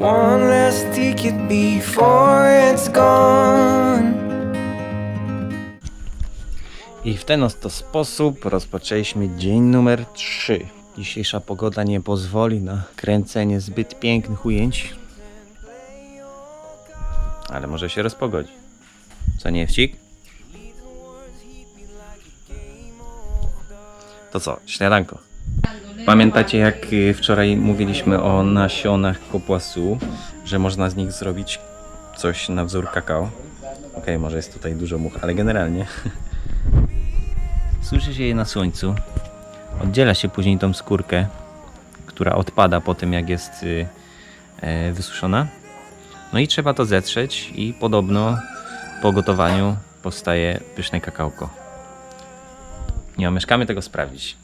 One last ticket before it's gone. I w ten oto sposób rozpoczęliśmy dzień numer 3. Dzisiejsza pogoda nie pozwoli na kręcenie zbyt pięknych ujęć. Ale może się rozpogodzi. Co nie, Wcik? To co, śniadanko. Pamiętacie, jak wczoraj mówiliśmy o nasionach kopłasu, że można z nich zrobić coś na wzór kakao? Okej, może jest tutaj dużo much, ale generalnie suszy się je na słońcu, oddziela się później tą skórkę, która odpada po tym, jak jest wysuszona. No i trzeba to zetrzeć i podobno po gotowaniu powstaje pyszne kakałko. Nie omieszkamy tego sprawdzić.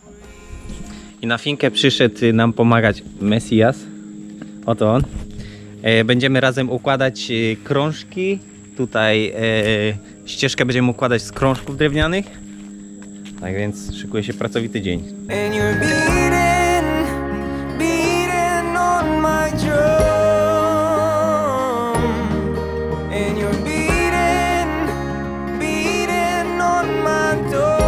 I na finkę przyszedł nam pomagać Mesjasz. Oto on. Będziemy razem układać krążki. Tutaj ścieżkę będziemy układać z krążków drewnianych. Tak więc szykuje się pracowity dzień. And you're beating on my drum. And you're beating on my door.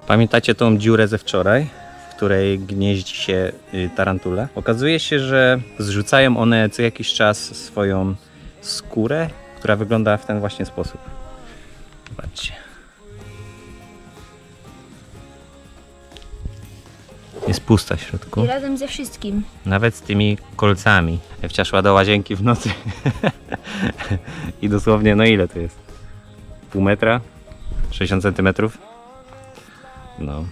Pamiętacie tą dziurę ze wczoraj, w której gnieździ się tarantula? Okazuje się, że zrzucają one co jakiś czas swoją skórę, która wygląda w ten właśnie sposób. Zobaczcie. Jest pusta w środku. I razem ze wszystkim. Nawet z tymi kolcami. Ewcia szła do łazienki w nocy. I dosłownie, no ile to jest? Pół metra? 60 centymetrów? No.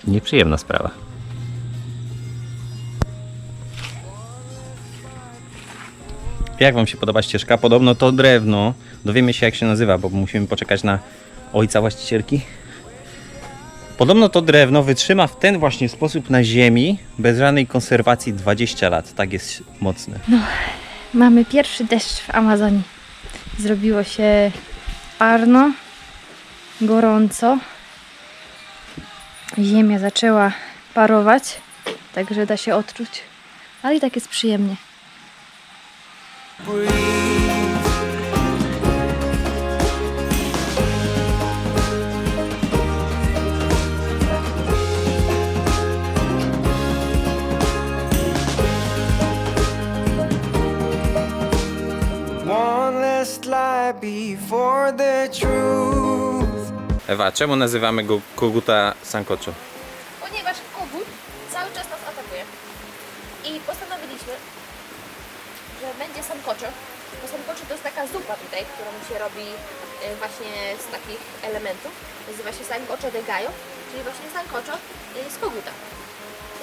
Nieprzyjemna sprawa. Jak wam się podoba ścieżka? Podobno to drewno. Dowiemy się, jak się nazywa, bo musimy poczekać na ojca właścicielki. Podobno to drewno wytrzyma w ten właśnie sposób na ziemi, bez żadnej konserwacji 20 lat. Tak jest mocne. Mamy pierwszy deszcz w Amazonii. Zrobiło się parno, gorąco. Ziemia zaczęła parować, także da się odczuć. Ale i tak jest przyjemnie. One last lie before the truth. Ewa, czemu nazywamy go koguta sancocho? Ponieważ kogut cały czas nas atakuje. I postanowiliśmy, że będzie sancocho. Bo sancocho to jest taka zupa tutaj, którą się robi właśnie z takich elementów. Nazywa się sancocho de gallo, czyli właśnie sancocho z koguta.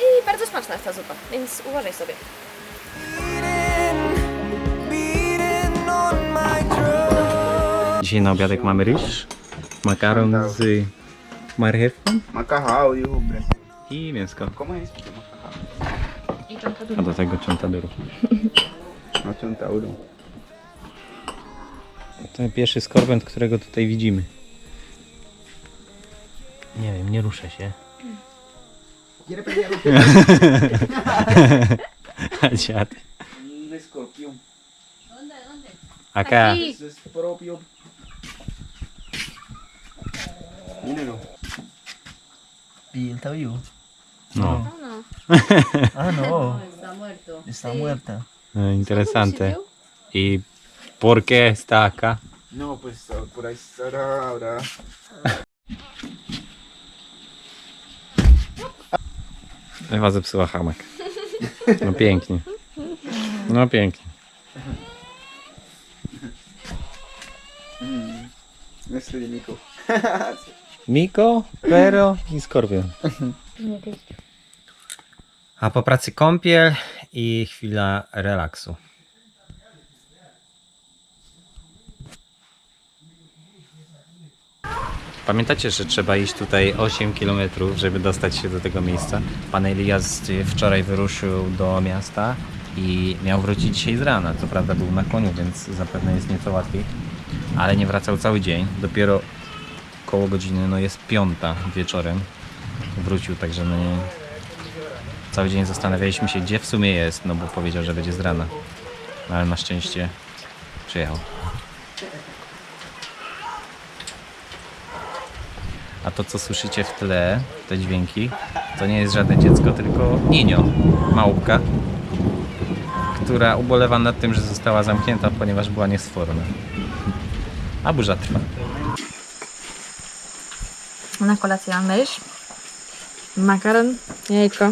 I bardzo smaczna jest ta zupa, więc uważaj sobie. Beating on my drum. Dzisiaj na obiadek mamy ryż, makaron z marchewką Macarrão e o branco. i mięsko. Como é isso? Macarrão. A do tego chontaduro. No centauro. To pierwszy skorbent, którego tutaj widzimy. Nie wiem, nie ruszę się. Quiere pegar A dziad. un escorpión. Acá. Eso es propio. Míralo. ¿Y él está vivo? No. Ah, no. Está muerto. Está muerta. Interesante. ¿Y por qué está acá? No, pues por ahí habrá. Ewa zepsuła hamak. No pięknie. No pięknie. Nuestro Nico. Miko, Pero i Skorpion. A po pracy kąpiel i chwila relaksu. Pamiętacie, że trzeba iść tutaj 8 km, żeby dostać się do tego miejsca? Pan Elias wczoraj wyruszył do miasta i miał wrócić dzisiaj z rana. Co prawda był na koniu, więc zapewne jest nieco łatwiej, ale nie wracał cały dzień. Dopiero koło godziny, no jest 5 wieczorem wrócił, także no nie... Cały dzień zastanawialiśmy się, gdzie w sumie jest, no bo powiedział, że będzie z rana. No, ale na szczęście przyjechał. A to, co słyszycie w tle, te dźwięki, to nie jest żadne dziecko, tylko Ninio, małpka, która ubolewa nad tym, że została zamknięta, ponieważ była niesforna. A burza trwa. Na kolację mam ryż, makaron, jajko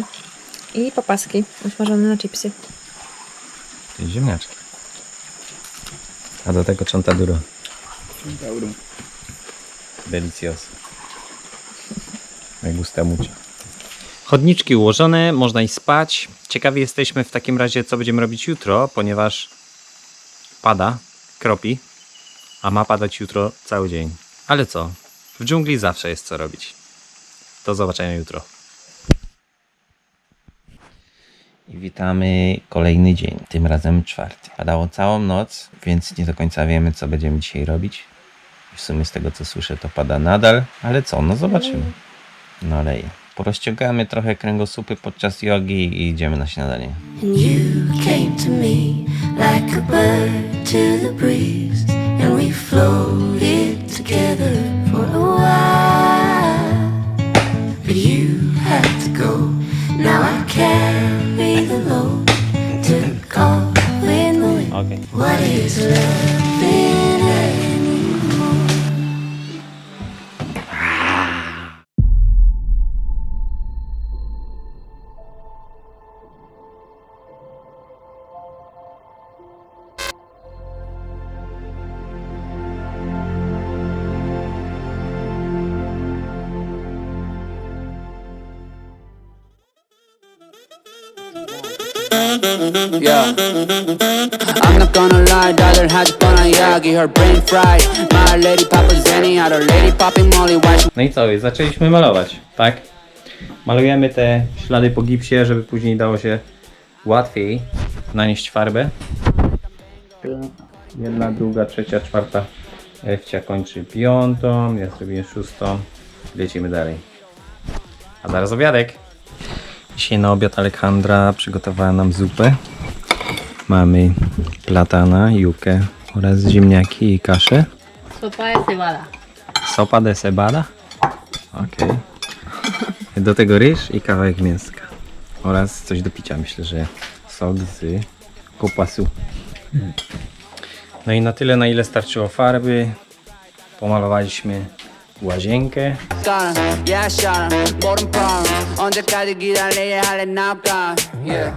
i popaski usmażone na chipsy. I ziemniaczki. A do tego chontaduro. Delicioso. Me gusta mucho. Chodniczki ułożone, można iść spać. Ciekawi jesteśmy w takim razie, co będziemy robić jutro, ponieważ pada, kropi, a ma padać jutro cały dzień. Ale co? W dżungli zawsze jest co robić. Do zobaczenia jutro. I witamy kolejny dzień, tym razem 4. Padało całą noc, więc nie do końca wiemy, co będziemy dzisiaj robić. W sumie z tego, co słyszę, to pada nadal, ale co? No zobaczymy. No leje. Porozciągamy trochę kręgosłupy podczas jogi i idziemy na śniadanie. And you came to me like a bird to the breeze, and we floated together for a while. But you had to go, now I carry the load to call in the wind. Okay. What is loving anymore? Yeah, I'm not gonna lie, daughter has fun on Yagi, her brain fried. My lady papa Zenny, other lady popping Molly, why she... No i co? Zaczęliśmy malować, tak? Malujemy te ślady po gipsie, żeby później dało się łatwiej nanieść farbę. Jedna, druga, trzecia, czwarta. Ewcia kończy 5, ja zrobię 6. Lecimy dalej. A zaraz obiadek. Dzisiaj na obiad Alejandra przygotowała nam zupę. Mamy platana, jukę oraz ziemniaki i kaszę. Sopa de cebada. Sopa de cebada? Okej. Do tego ryż i kawałek mięska. Oraz coś do picia, myślę, że sok z kopasu. No i na tyle, na ile starczyło farby. Pomalowaliśmy łazienkę. Yeah, I shot him, bought him problems. On the car, get out, lay it, holla, knock on. Yeah.